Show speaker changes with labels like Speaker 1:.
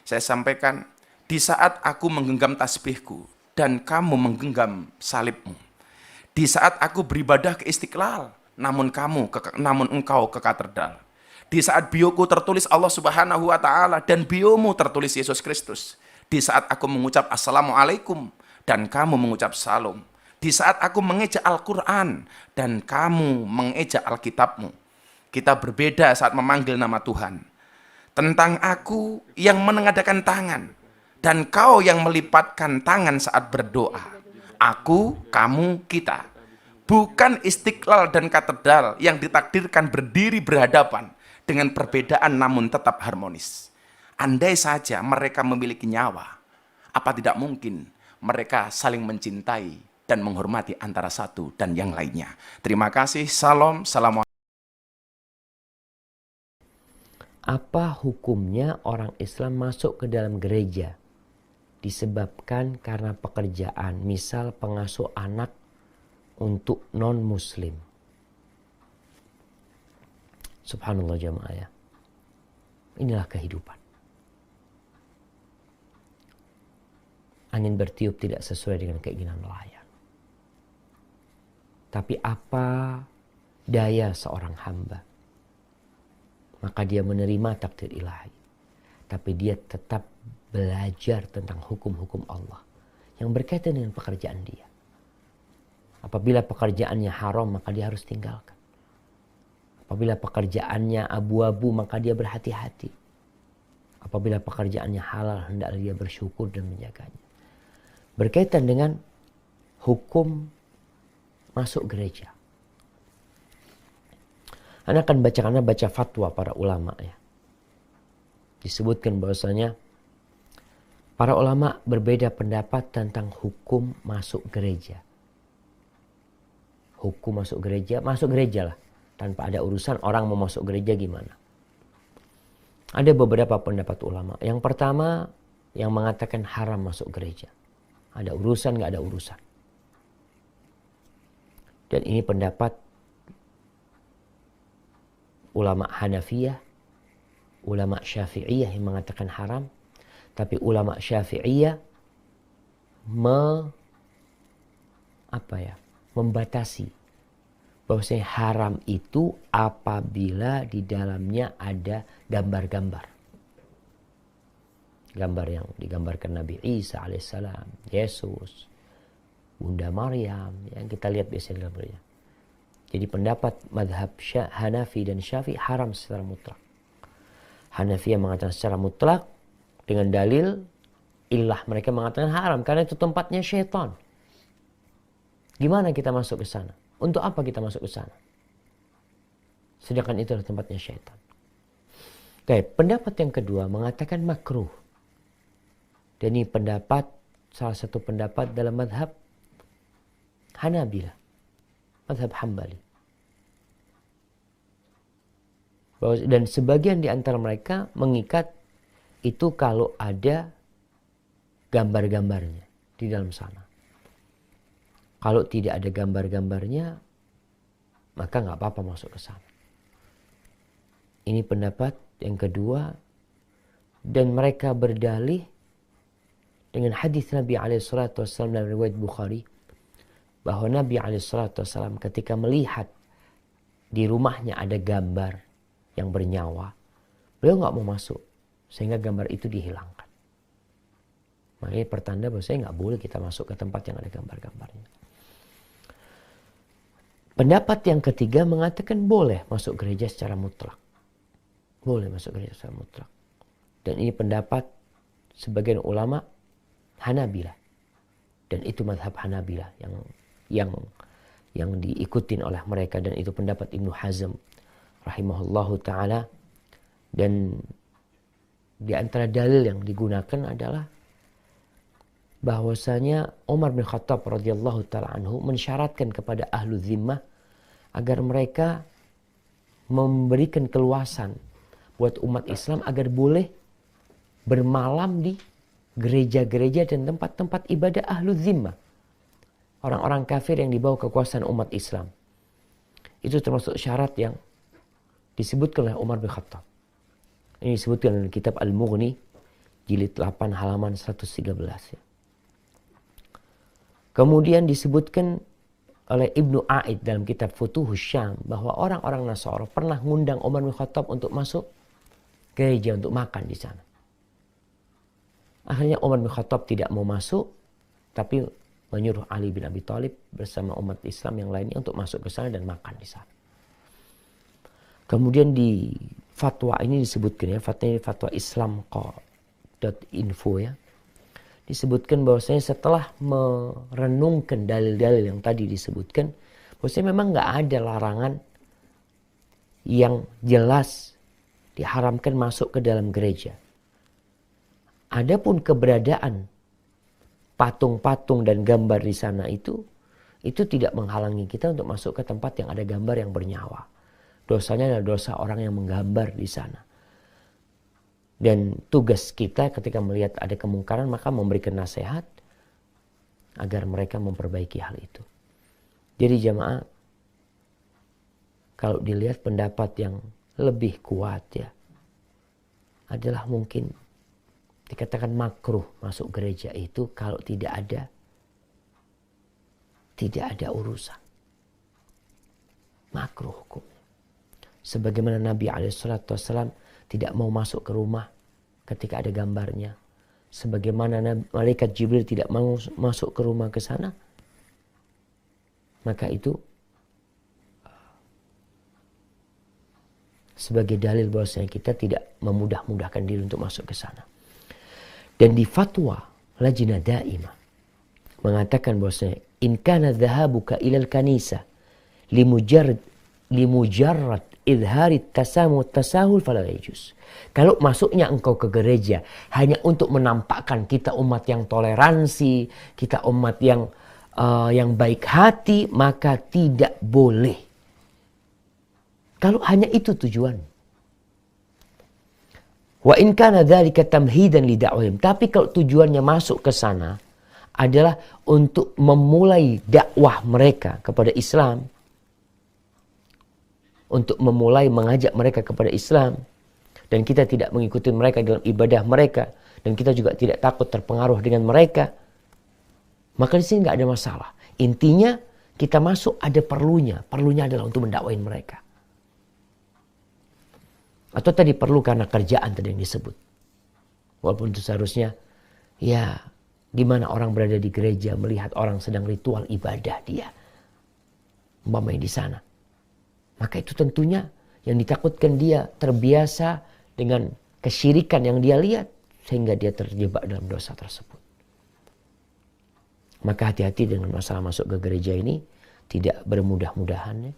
Speaker 1: Saya sampaikan, di saat aku menggenggam tasbihku dan kamu menggenggam salibmu, di saat aku beribadah ke Istiqlal, namun engkau ke katedral. Di saat bioku tertulis Allah Subhanahu wa taala dan biomu tertulis Yesus Kristus. Di saat aku mengucap assalamualaikum dan kamu mengucap salam. Di saat aku mengeja Al-Qur'an dan kamu mengeja Alkitabmu. Kita berbeda saat memanggil nama Tuhan. Tentang aku yang menengadakan tangan dan kau yang melipatkan tangan saat berdoa. Aku, kamu, kita. Bukan Istiqlal dan katedral yang ditakdirkan berdiri berhadapan dengan perbedaan namun tetap harmonis. Andai saja mereka memiliki nyawa, apa tidak mungkin mereka saling mencintai dan menghormati antara satu dan yang lainnya. Terima kasih. Salam. Assalamualaikum.
Speaker 2: Apa hukumnya orang Islam masuk ke dalam gereja disebabkan karena pekerjaan, misal pengasuh anak untuk non-muslim? Subhanallah jamaah ya. Inilah kehidupan. Angin bertiup tidak sesuai dengan keinginan nelayan. Tapi apa daya seorang hamba? Maka dia menerima takdir ilahi. Tapi dia tetap belajar tentang hukum-hukum Allah yang berkaitan dengan pekerjaan dia. Apabila pekerjaannya haram, maka dia harus tinggalkan. Apabila pekerjaannya abu-abu, maka dia berhati-hati. Apabila pekerjaannya halal, hendaklah dia bersyukur dan menjaganya. Berkaitan dengan hukum masuk gereja. Anda akan baca fatwa para ulama ya. Disebutkan bahwasanya para ulama berbeda pendapat tentang hukum masuk gereja. Hukum masuk gereja lah. Tanpa ada urusan orang mau masuk gereja gimana. Ada beberapa pendapat ulama. Yang pertama yang mengatakan haram masuk gereja. Ada urusan gak ada urusan. Dan ini pendapat ulama Hanafiyah, ulama Syafi'iyah yang mengatakan haram. Tapi ulama Syafi'iyah membatasi bahwasanya haram itu apabila di dalamnya ada gambar-gambar. Gambar yang digambarkan Nabi Isa alaihissalam, Yesus, Bunda Maryam, yang kita lihat biasanya gambarnya. Jadi pendapat madhab Hanafi dan Syafi'i haram secara mutlak. Hanafi yang mengatakan secara mutlak dengan dalil illah, mereka mengatakan haram karena itu tempatnya syaitan. Gimana kita masuk ke sana? Untuk apa kita masuk ke sana? Sedangkan itu adalah tempatnya syaitan. Oke, pendapat yang kedua mengatakan makruh. Dan ini salah satu pendapat dalam madhab Hanabilah, madhab Hambali. Dan sebagian di antara mereka mengikat itu kalau ada gambar-gambarnya di dalam sana. Kalau tidak ada gambar-gambarnya, maka nggak apa-apa masuk ke sana. Ini pendapat yang kedua, dan mereka berdalih dengan hadis Nabi SAW dalam riwayat Bukhari, bahwa Nabi SAW ketika melihat di rumahnya ada gambar yang bernyawa, beliau nggak mau masuk sehingga gambar itu dihilangkan. Makanya pertanda bahwa saya nggak boleh kita masuk ke tempat yang ada gambar-gambarnya. Pendapat yang ketiga mengatakan boleh masuk gereja secara mutlak. Boleh masuk gereja secara mutlak. Dan ini pendapat sebagian ulama Hanabilah. Dan itu madhab Hanabilah yang diikutin oleh mereka. Dan itu pendapat Ibnu Hazm rahimahullahu ta'ala. Dan di antara dalil yang digunakan adalah bahwasanya Umar bin Khattab radhiyallahu ta'ala anhu mensyaratkan kepada ahlu zimmah agar mereka memberikan keluasan buat umat Islam agar boleh bermalam di gereja-gereja dan tempat-tempat ibadah ahlu zimmah. Orang-orang kafir yang dibawa kekuasaan umat Islam. Itu termasuk syarat yang disebutkan oleh Umar bin Khattab. Ini disebutkan dalam kitab Al-Mughni jilid 8 halaman 113 ya. Kemudian disebutkan oleh Ibnu Aid dalam kitab Futuhus Syam bahwa orang-orang Nasara pernah ngundang Umar bin Khattab untuk masuk gereja untuk makan di sana. Akhirnya Umar bin Khattab tidak mau masuk, tapi menyuruh Ali bin Abi Thalib bersama umat Islam yang lainnya untuk masuk ke sana dan makan di sana. Kemudian di fatwa ini disebutkan ya, fatwa islamqa.info ya. Disebutkan bahwasanya setelah merenungkan dalil-dalil yang tadi disebutkan, bahwasanya memang nggak ada larangan yang jelas diharamkan masuk ke dalam gereja. Adapun keberadaan patung-patung dan gambar di sana itu tidak menghalangi kita untuk masuk ke tempat yang ada gambar yang bernyawa. Dosanya adalah dosa orang yang menggambar di sana. Dan tugas kita ketika melihat ada kemungkaran maka memberikan nasihat agar mereka memperbaiki hal itu. Jadi jamaah, kalau dilihat pendapat yang lebih kuat ya, adalah mungkin dikatakan makruh masuk gereja itu kalau tidak ada urusan. Makruh hukumnya. Sebagaimana Nabi SAW tidak mau masuk ke rumah ketika ada gambarnya. Sebagaimana malaikat Jibril tidak mau masuk ke rumah ke sana. Maka itu sebagai dalil bahwasanya kita tidak memudah-mudahkan diri untuk masuk ke sana. Dan di fatwa Lajnah Daimah mengatakan bahwasanya in kana dhahabuka ilal kanisa limujarrad idhari tasahul fala yajuz. Kalau masuknya engkau ke gereja hanya untuk menampakkan kita umat yang toleransi, kita umat yang baik hati, maka tidak boleh. Kalau hanya itu tujuan. Wa in kana dzalika tamhidan li da'wahum. Tapi kalau tujuannya masuk ke sana adalah untuk memulai dakwah mereka kepada Islam, untuk memulai mengajak mereka kepada Islam, dan kita tidak mengikuti mereka dalam ibadah mereka, dan kita juga tidak takut terpengaruh dengan mereka, maka di sini nggak ada masalah. Intinya kita masuk ada perlunya adalah untuk mendakwain mereka. Atau tadi perlu karena kerjaan tadi yang disebut. Walaupun itu seharusnya, ya gimana orang berada di gereja melihat orang sedang ritual ibadah dia, umpamanya di sana. Maka itu tentunya yang ditakutkan dia terbiasa dengan kesyirikan yang dia lihat, sehingga dia terjebak dalam dosa tersebut. Maka hati-hati dengan masalah masuk ke gereja ini, tidak bermudah-mudahan ya.